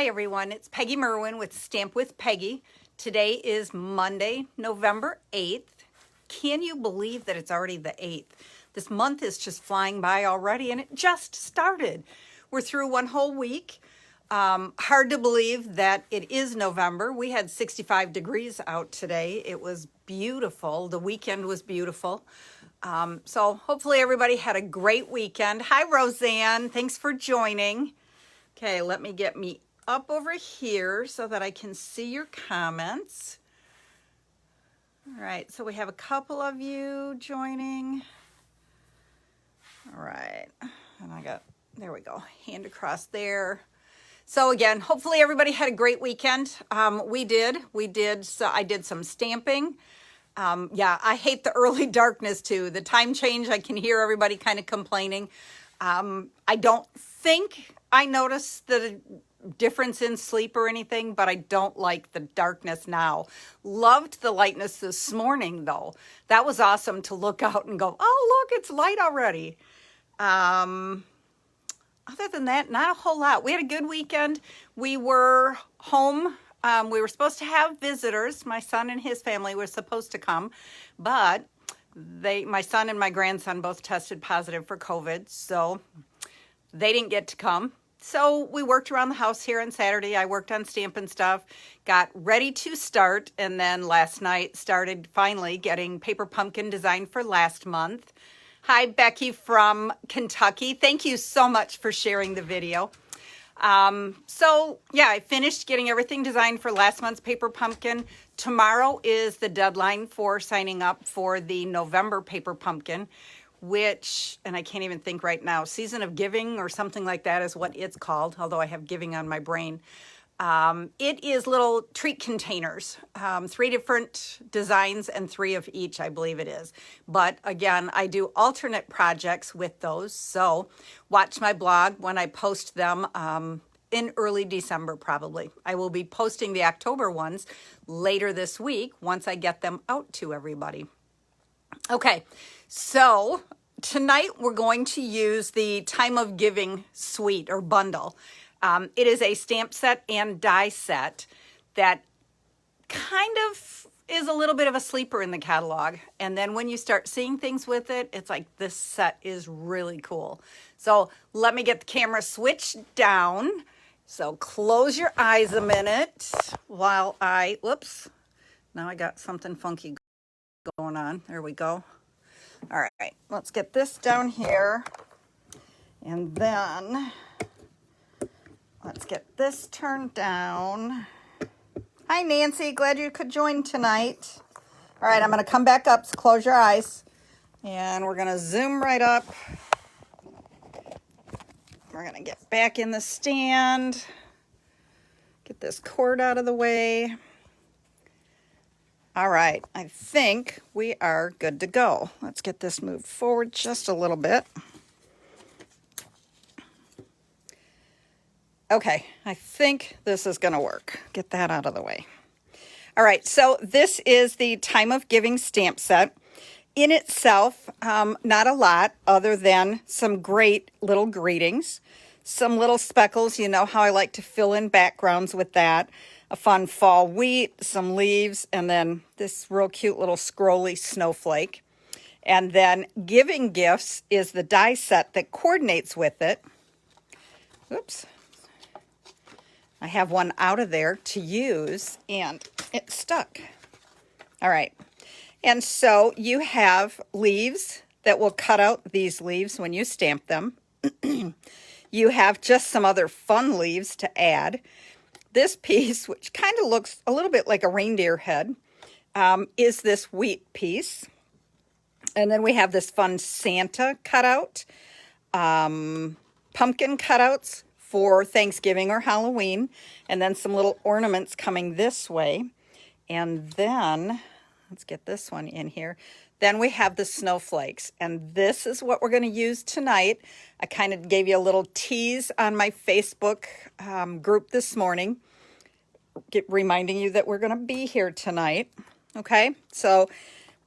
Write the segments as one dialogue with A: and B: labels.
A: Hi everyone, it's Peggy Merwin with Stamp with Peggy. Today is Monday, November 8th. Can you believe that it's already the 8th? This month is just flying by already and it just started. We're through one whole week. Hard to believe that it is November. We had 65 degrees out today. It was beautiful. The weekend was beautiful. So hopefully everybody had a great weekend. Hi Roseanne, thanks for joining. Okay, let me get me up over here so that I can see your comments. All right, so we have a couple of you joining. All right, and there we go, hand across there. So again, hopefully everybody had a great weekend. We did, so I did some stamping. Yeah, I hate the early darkness too. The time change, I can hear everybody kind of complaining. I don't think I noticed the difference in sleep or anything, but I don't like the darkness now. Loved the lightness this morning though. That was awesome to look out and go, oh look, it's light already. Other than that, not a whole lot. We had a good weekend. We were home. We were supposed to have visitors. My son and his family were supposed to come, but my son and my grandson both tested positive for COVID, so they didn't get to come. So we worked around the house here on Saturday. I worked on stamping stuff, got ready to start, and then last night started finally getting paper pumpkin designed for last month. Hi, Becky from Kentucky. Thank you so much for sharing the video. So yeah, I finished getting everything designed for last month's paper pumpkin. Tomorrow is the deadline for signing up for the November paper pumpkin, which, and I can't even think right now, Season of Giving or something like that is what it's called, although I have giving on my brain. It is little treat containers, 3 different designs and 3 of each, I believe it is. But again, I do alternate projects with those. So watch my blog when I post them in early December, probably. I will be posting the October ones later this week once I get them out to everybody. Okay, so tonight we're going to use the Time of Giving suite or bundle. It is a stamp set and die set that kind of is a little bit of a sleeper in the catalog. And then when you start seeing things with it, it's like this set is really cool. So let me get the camera switched down. So close your eyes a minute while whoops, now I got something funky going on. There we go. All right, let's get this down here. And then let's get this turned down. Hi, Nancy. Glad you could join tonight. All right, I'm going to come back up, so close your eyes. And we're going to zoom right up. We're going to get back in the stand. Get this cord out of the way. All right, I think we are good to go. Let's get this moved forward just a little bit. Okay, I think this is going to work. Get that out of the way. All right, so this is the Time of Giving stamp set. In itself, not a lot other than some great little greetings, some little speckles. You know how I like to fill in backgrounds with that. A fun fall wheat, some leaves, and then this real cute little scrolly snowflake. And then Giving Gifts is the die set that coordinates with it. Oops. I have one out of there to use, and it's stuck. All right. And so you have leaves that will cut out these leaves when you stamp them. You have just some other fun leaves to add. This piece, which kind of looks a little bit like a reindeer head, is this wheat piece. And then we have this fun Santa cutout, pumpkin cutouts for Thanksgiving or Halloween, and then some little ornaments coming this way. And then, let's get this one in here. Then we have the snowflakes, and this is what we're going to use tonight. I kind of gave you a little tease on my Facebook group this morning, reminding you that we're going to be here tonight. Okay, so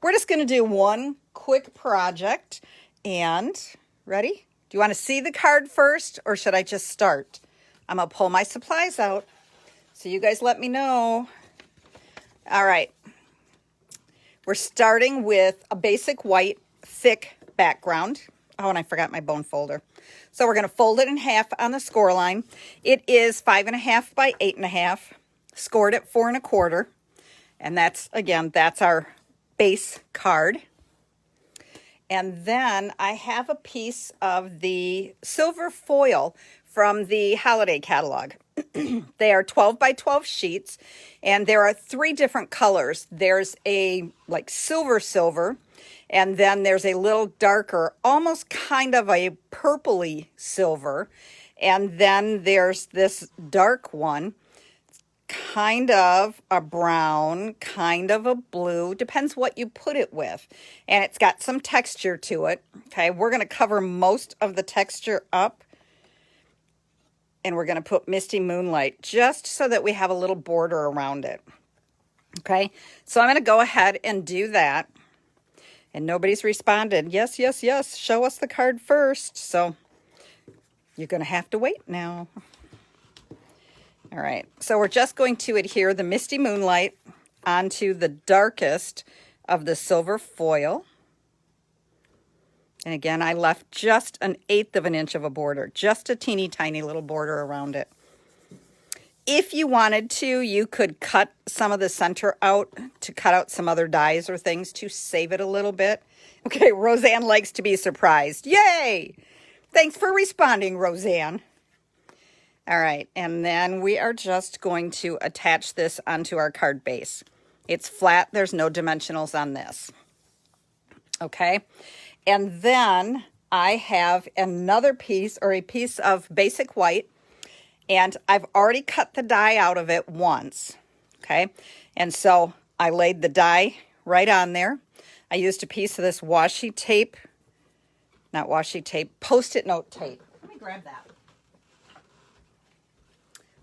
A: we're just going to do one quick project. And ready? Do you want to see the card first, or should I just start? I'm going to pull my supplies out. So you guys let me know. All right. We're starting with a basic white, thick background. Oh, and I forgot my bone folder. So we're going to fold it in half on the score line. It is 5.5 by 8.5, scored at 4 1/4. And that's, again, that's our base card. And then I have a piece of the silver foil from the holiday catalog. They are 12 by 12 sheets, and there are 3 different colors. There's a like silver, and then there's a little darker, almost kind of a purpley silver. And then there's this dark one, kind of a brown, kind of a blue, depends what you put it with. And it's got some texture to it. Okay, we're going to cover most of the texture up. And we're going to put Misty Moonlight just so that we have a little border around it. Okay, so I'm going to go ahead and do that. And nobody's responded. Yes, yes, yes. Show us the card first. So you're going to have to wait now. All right, so we're just going to adhere the Misty Moonlight onto the darkest of the silver foil. And again, I left just 1/8 of an inch of a border, just a teeny tiny little border around it. If you wanted to, you could cut some of the center out to cut out some other dies or things to save it a little bit. Okay, Roseanne likes to be surprised. Yay! Thanks for responding, Roseanne. All right, and then we are just going to attach this onto our card base. It's flat, there's no dimensionals on this. Okay, and then I have another piece, or a piece of basic white, and I've already cut the die out of it once. Okay, and so I laid the die right on there. I used a piece of this washi tape, not washi tape, Post-it note tape. Let me grab that.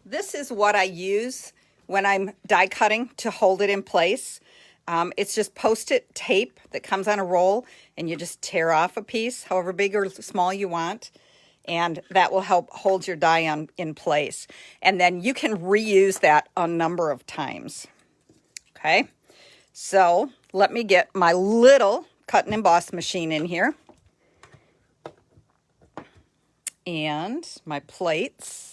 A: This is what I use when I'm die cutting to hold it in place. It's just Post-it tape that comes on a roll, and you just tear off a piece, however big or small you want, and that will help hold your die in place. And then you can reuse that a number of times. Okay, so let me get my little cut and emboss machine in here, and my plates.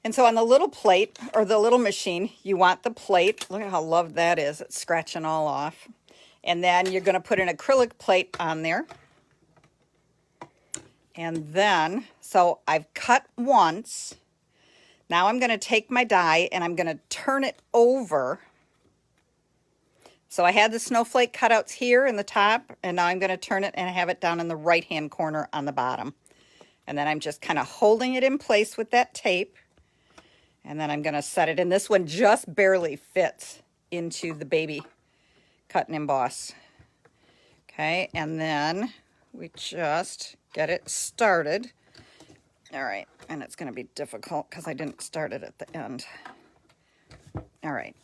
A: And so on the little plate, or the little machine, you want the plate. Look at how loved that is. It's scratching all off. And then you're going to put an acrylic plate on there. And then, so I've cut once. Now I'm going to take my die and I'm going to turn it over. So I had the snowflake cutouts here in the top, and now I'm going to turn it and have it down in the right-hand corner on the bottom. And then I'm just kind of holding it in place with that tape. And then I'm going to set it in. This one just barely fits into the baby cut and emboss. Okay, and then we just get it started. All right, and it's going to be difficult because I didn't start it at the end. All right.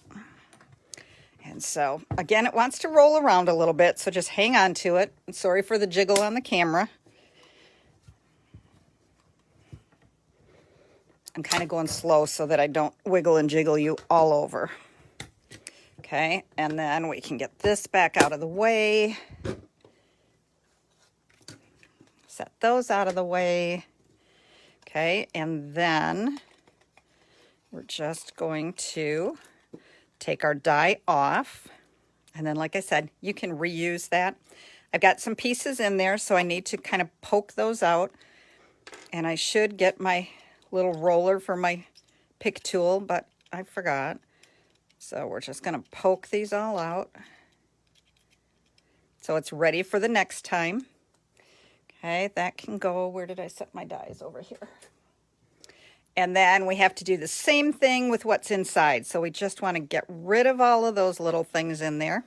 A: And so, again, it wants to roll around a little bit, so just hang on to it. I'm sorry for the jiggle on the camera. I'm kind of going slow so that I don't wiggle and jiggle you all over. Okay, and then we can get this back out of the way. Set those out of the way. Okay, and then we're just going to take our die off. And then, like I said, you can reuse that. I've got some pieces in there, so I need to kind of poke those out. And I should get my little roller for my pick tool, but I forgot. So we're just going to poke these all out. So it's ready for the next time. Okay, that can go. Where did I set my dies? Over here. And then we have to do the same thing with what's inside. So we just want to get rid of all of those little things in there.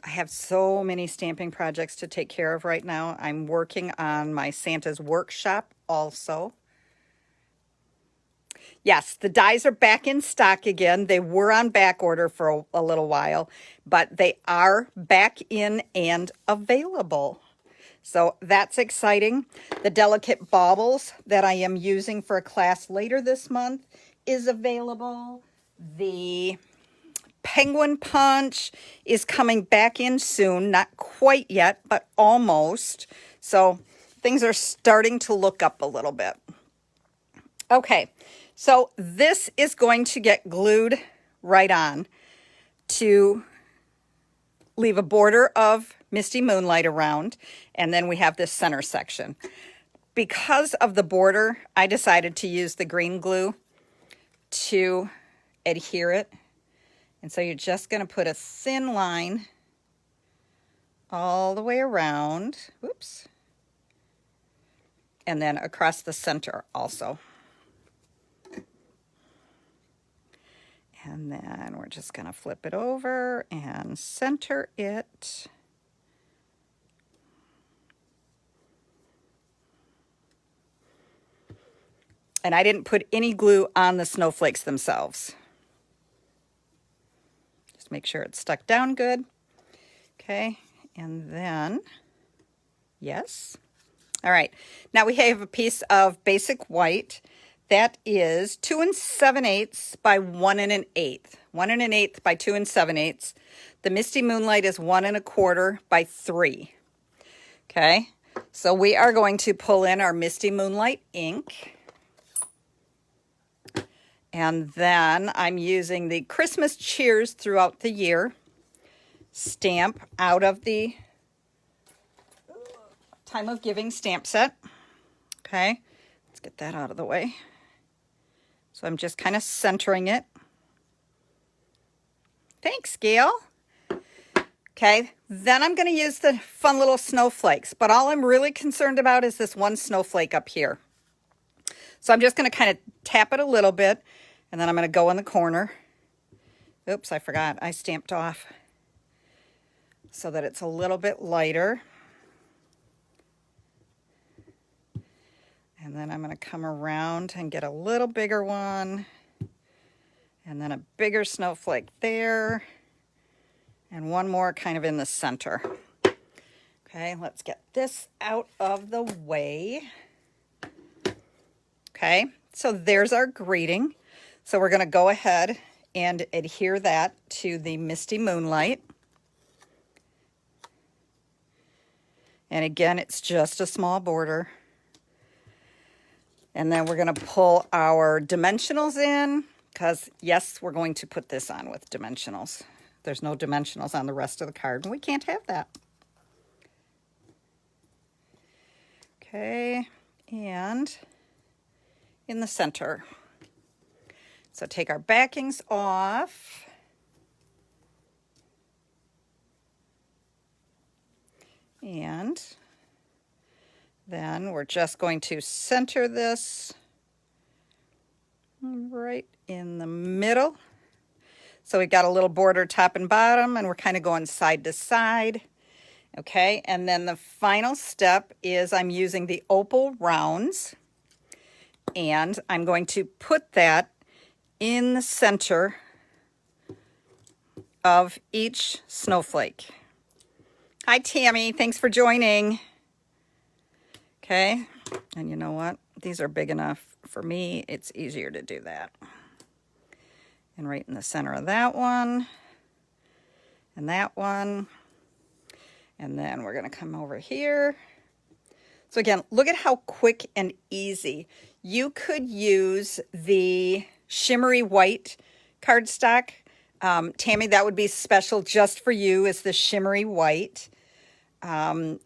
A: I have so many stamping projects to take care of right now. I'm working on my Santa's workshop also. Yes, the dies are back in stock again. They were on back order for a little while, but they are back in and available. So that's exciting. The delicate baubles that I am using for a class later this month is available. The penguin punch is coming back in soon. Not quite yet, but almost. So things are starting to look up a little bit. Okay, so this is going to get glued right on to leave a border of Misty Moonlight around, and then we have this center section. Because of the border, I decided to use the green glue to adhere it. And so you're just going to put a thin line all the way around. Whoops. And then across the center also. And then we're just going to flip it over and center it. And I didn't put any glue on the snowflakes themselves. Just make sure it's stuck down good. Okay, and then, yes. All right, now we have a piece of basic white. That is 2 7/8 by 1 1/8. 1 1/8 by 2 7/8. The Misty Moonlight is 1 1/4 by 3. Okay, so we are going to pull in our Misty Moonlight ink. And then I'm using the Christmas Cheers Throughout the Year stamp out of the Time of Giving stamp set. Okay, let's get that out of the way. So I'm just kind of centering it. Thanks, Gail. Okay, then I'm going to use the fun little snowflakes, but all I'm really concerned about is this one snowflake up here. So I'm just going to kind of tap it a little bit, and then I'm going to go in the corner. Oops, I forgot. I stamped off so that it's a little bit lighter. And then I'm going to come around and get a little bigger one. And then a bigger snowflake there. And one more kind of in the center. Okay, let's get this out of the way. Okay, so there's our greeting. So we're going to go ahead and adhere that to the Misty Moonlight. And again, it's just a small border. And then we're going to pull our dimensionals in, because yes, we're going to put this on with dimensionals. There's no dimensionals on the rest of the card, and we can't have that. Okay, and in the center. So take our backings off. And then we're just going to center this right in the middle. So we've got a little border top and bottom, and we're kind of going side to side. Okay, and then the final step is I'm using the Opal Rounds, and I'm going to put that in the center of each snowflake. Hi, Tammy. Thanks for joining. Okay, and you know what? These are big enough for me. It's easier to do that. And right in the center of that one, and that one. And then we're going to come over here. So again, look at how quick and easy. You could use the shimmery white cardstock. Tammy, that would be special just for you, is the shimmery white.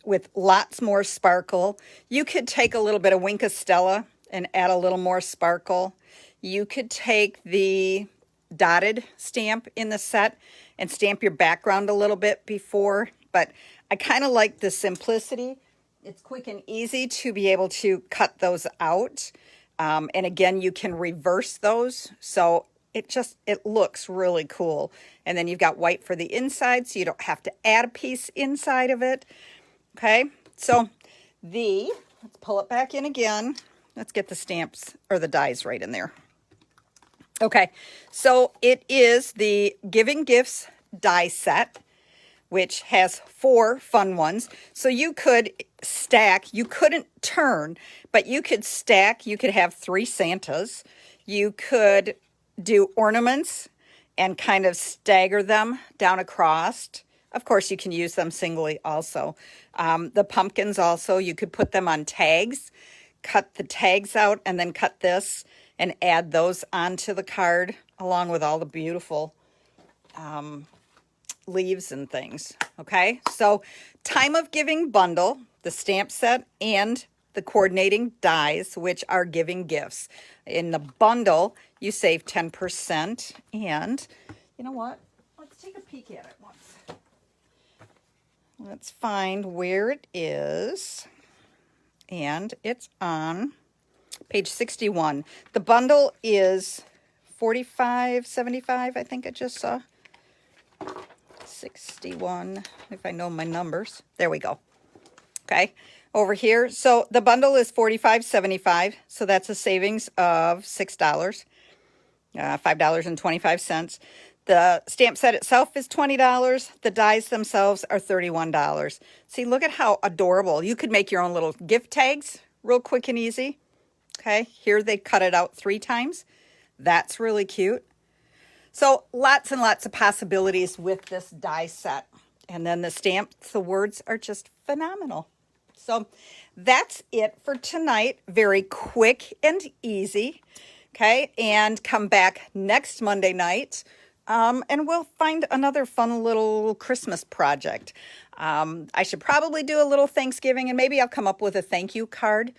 A: With lots more sparkle. You could take a little bit of Wink of Stella and add a little more sparkle. You could take the dotted stamp in the set and stamp your background a little bit before, but I kind of like the simplicity. It's quick and easy to be able to cut those out. And again, you can reverse those. So it looks really cool. And then you've got white for the inside, so you don't have to add a piece inside of it. Okay, so let's pull it back in again. Let's get the stamps or the dies right in there. Okay, so it is the Giving Gifts die set, which has 4 fun ones. So you could stack, you couldn't turn, but you could stack, you could have 3 Santas. You could do ornaments and kind of stagger them down across. Of course, you can use them singly also. The pumpkins also, you could put them on tags, cut the tags out, and then cut this and add those onto the card along with all the beautiful leaves and things. Okay, so time of giving bundle, the stamp set, and the coordinating dies, which are giving gifts. In the bundle, you save 10%. And you know what? Let's take a peek at it once. Let's find where it is. And it's on page 61. The bundle is $45.75, I think I just saw. 61, if I know my numbers. There we go. Okay, over here. So the bundle is $45.75. So that's a savings of $6, $5.25. The stamp set itself is $20. The dies themselves are $31. See, look at how adorable. You could make your own little gift tags real quick and easy. Okay, here they cut it out 3 times. That's really cute. So lots and lots of possibilities with this die set. And then the stamps, the words are just phenomenal. So that's it for tonight. Very quick and easy. Okay, and come back next Monday night. And we'll find another fun little Christmas project. I should probably do a little Thanksgiving, and maybe I'll come up with a thank you card,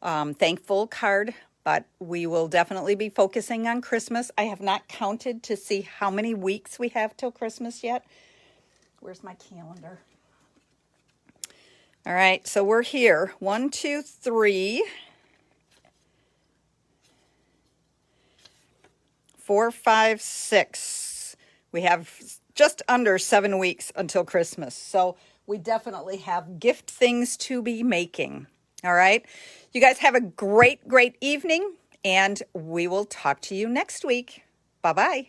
A: thankful card, but we will definitely be focusing on Christmas. I have not counted to see how many weeks we have till Christmas yet. Where's my calendar? All right, so we're here. 1, 2, 3, 4, 5, 6. We have just under 7 weeks until Christmas. So we definitely have gift things to be making. All right. You guys have a great, great evening, and we will talk to you next week. Bye-bye.